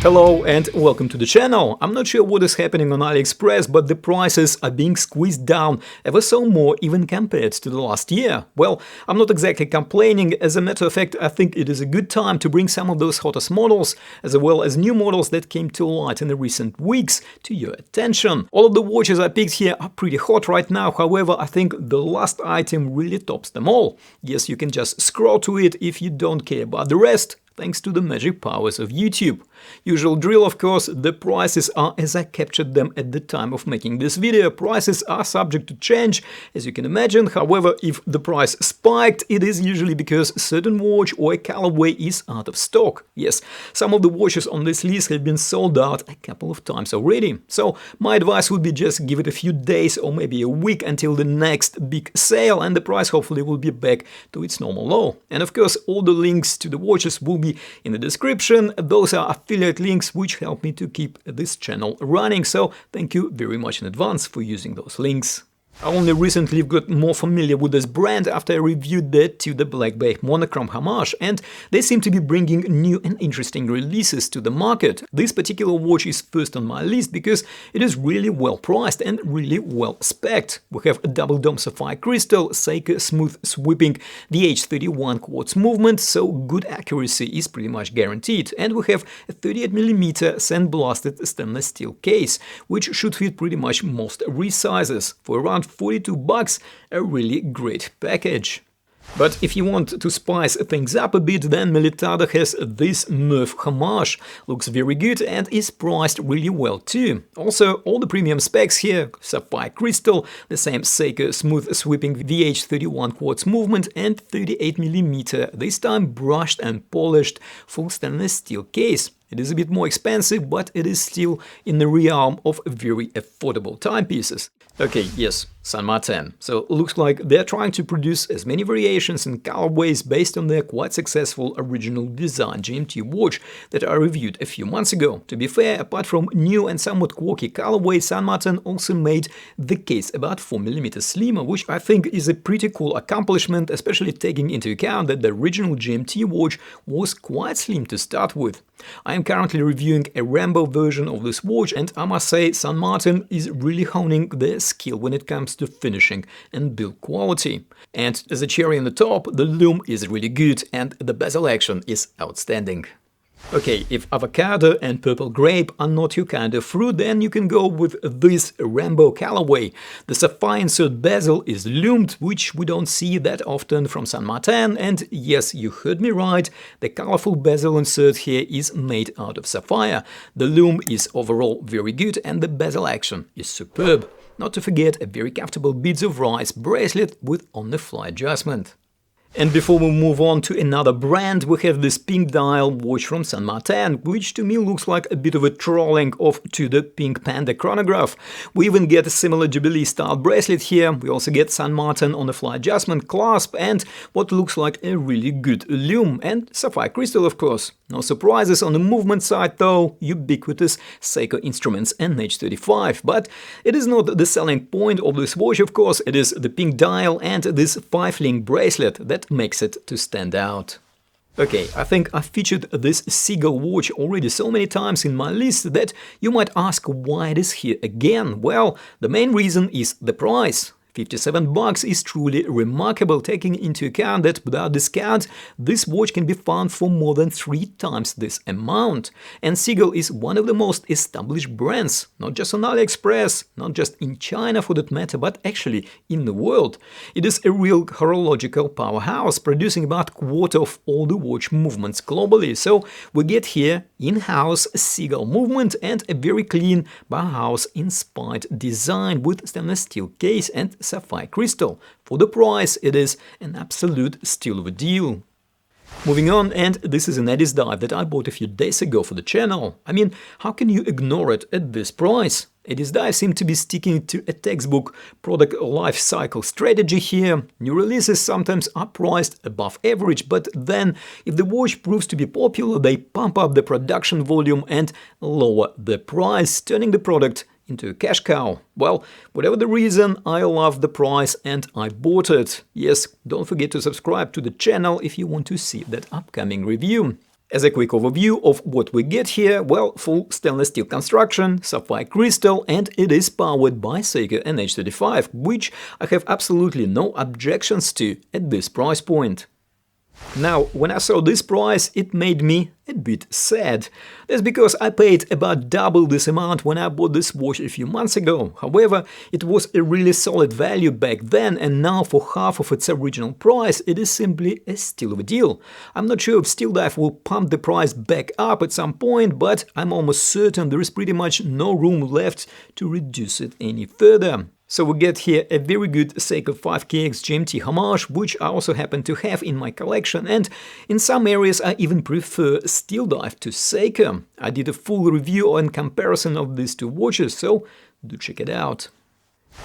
Hello and welcome to the channel. I'm not sure what is happening on AliExpress, but the prices are being squeezed down ever so more even compared to the last year. Well, I'm not exactly complaining. As a matter of fact, I think it is a good time to bring some of those hottest models, as well as new models that came to light in the recent weeks, to your attention. All of the watches I picked here are pretty hot right now, however, I think the last item really tops them all. Yes, you can just scroll to it if you don't care about the rest. Thanks to the magic powers of YouTube. Usual drill, of course, the prices are as I captured them at the time of making this video. Prices are subject to change, as you can imagine. However, if the price spiked, it is usually because a certain watch or a colorway is out of stock. Yes, some of the watches on this list have been sold out a couple of times already. So my advice would be just give it a few days or maybe a week until the next big sale, and the price hopefully will be back to its normal low. And of course, all the links to the watches will be in the description. Those are affiliate links which help me to keep this channel running, so thank you very much in advance for using those links. I only recently got more familiar with this brand after I reviewed the Tudor Black Bay Monochrome Homage, and they seem to be bringing new and interesting releases to the market. This particular watch is first on my list because it is really well priced and really well spec'd. We have a double dome sapphire crystal, Seiko smooth sweeping VH31 quartz movement, so good accuracy is pretty much guaranteed, and we have a 38mm sandblasted stainless steel case, which should fit pretty much most wrist sizes. For around $42, a really great package. But if you want to spice things up a bit, then Militado has this Murph Homage. Looks very good and is priced really well too. Also, all the premium specs here: sapphire crystal, the same Seiko smooth sweeping VH31 quartz movement, and 38mm, this time brushed and polished, full stainless steel case. It is a bit more expensive, but it is still in the realm of very affordable timepieces. Okay, yes, San Martin. So looks like they're trying to produce as many variations and colorways based on their quite successful original design GMT watch that I reviewed a few months ago. To be fair, apart from new and somewhat quirky colorways, San Martin also made the case about 4mm slimmer, which I think is a pretty cool accomplishment, especially taking into account that the original GMT watch was quite slim to start with. I am currently reviewing a Rambo version of this watch, and I must say San Martin is really honing their skill when it comes to finishing and build quality. And as a cherry on the top, the lume is really good and the bezel action is outstanding. Okay, if avocado and purple grape are not your kind of fruit, then you can go with this Rambo colorway. The sapphire insert bezel is lumed, which we don't see that often from San Martin, and yes, you heard me right, the colorful bezel insert here is made out of sapphire. The lume is overall very good and the bezel action is superb. Not to forget a very comfortable beads of rice bracelet with on-the-fly adjustment. And before we move on to another brand, we have this pink dial watch from San Martin, which to me looks like a bit of a trolling of Tudor Pink Panda chronograph. We even get a similar Jubilee-style bracelet here. We also get San Martin on-the-fly adjustment clasp and what looks like a really good lume, and sapphire crystal, of course. No surprises on the movement side though, ubiquitous Seiko Instruments NH35. But it is not the selling point of this watch, of course, it is the pink dial and this 5-link bracelet that makes it to stand out. Okay, I think I've featured this Seagull watch already so many times in my list that you might ask why it is here again. Well, the main reason is the price. $57 is truly remarkable, taking into account that without discount, this watch can be found for more than 3 times this amount. And Seagull is one of the most established brands, not just on AliExpress, not just in China for that matter, but actually in the world. It is a real horological powerhouse, producing about a quarter of all the watch movements globally. So we get here in-house Seagull movement and a very clean Bauhaus-inspired design with stainless steel case and sapphire crystal. For the price, it is an absolute steal of a deal. Moving on, and this is an Addiesdive that I bought a few days ago for the channel. I mean, how can you ignore it at this price? Addiesdive seem to be sticking to a textbook product life cycle strategy here. New releases sometimes are priced above average, but then if the watch proves to be popular, they pump up the production volume and lower the price, turning the product into a cash cow. Well, whatever the reason, I love the price and I bought it. Yes, don't forget to subscribe to the channel if you want to see that upcoming review. As a quick overview of what we get here, well, full stainless steel construction, sapphire crystal, and it is powered by Seagull NH35, which I have absolutely no objections to at this price point. Now, when I saw this price, it made me a bit sad. That's because I paid about double this amount when I bought this watch a few months ago. However, it was a really solid value back then, and now for half of its original price, it is simply a steal of a deal. I'm not sure if Steeldive will pump the price back up at some point, but I'm almost certain there is pretty much no room left to reduce it any further. So we get here a very good Seagull 5KX GMT homage, which I also happen to have in my collection, and in some areas I even prefer Steeldive to Seagull. I did a full review and comparison of these two watches, so do check it out.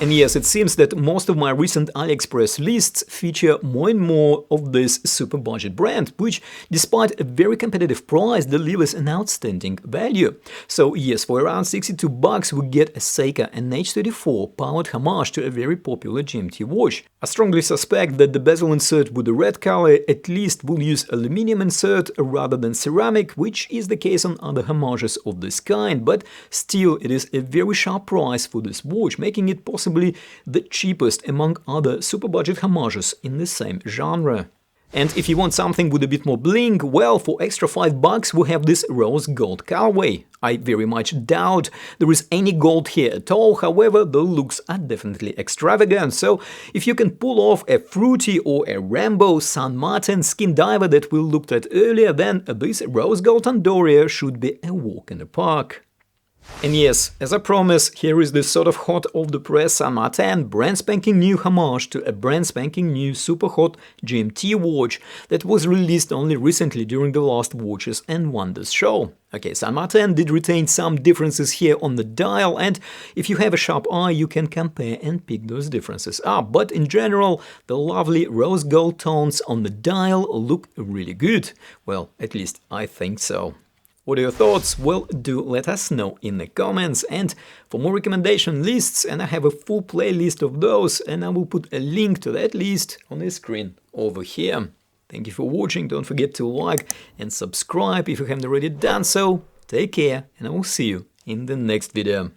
And yes, it seems that most of my recent AliExpress lists feature more and more of this super budget brand, which, despite a very competitive price, delivers an outstanding value. So yes, for around $62 we get a Seagull NH34 powered homage to a very popular GMT watch. I strongly suspect that the bezel insert with the red color at least will use aluminum insert rather than ceramic, which is the case on other homages of this kind, but still it is a very sharp price for this watch, making it possibly the cheapest among other super budget homages in the same genre. And if you want something with a bit more bling, well, for extra $5 we have this rose gold colorway. I very much doubt there is any gold here at all, however, the looks are definitely extravagant, so if you can pull off a fruity or a rainbow San Martin skin diver that we looked at earlier, then this rose gold Tandorio should be a walk in the park. And yes, as I promised, here is this sort of hot off the press San Martin brand spanking new homage to a brand spanking new super hot GMT watch that was released only recently during the last Watches and Wonders show. Okay, San Martin did retain some differences here on the dial, and if you have a sharp eye you can compare and pick those differences up, but in general the lovely rose gold tones on the dial look really good. Well, at least I think so. What are your thoughts? Well, do let us know in the comments, and for more recommendation lists, and I have a full playlist of those, and I will put a link to that list on the screen over here. Thank you for watching, don't forget to like and subscribe if you haven't already done so. Take care, and I will see you in the next video.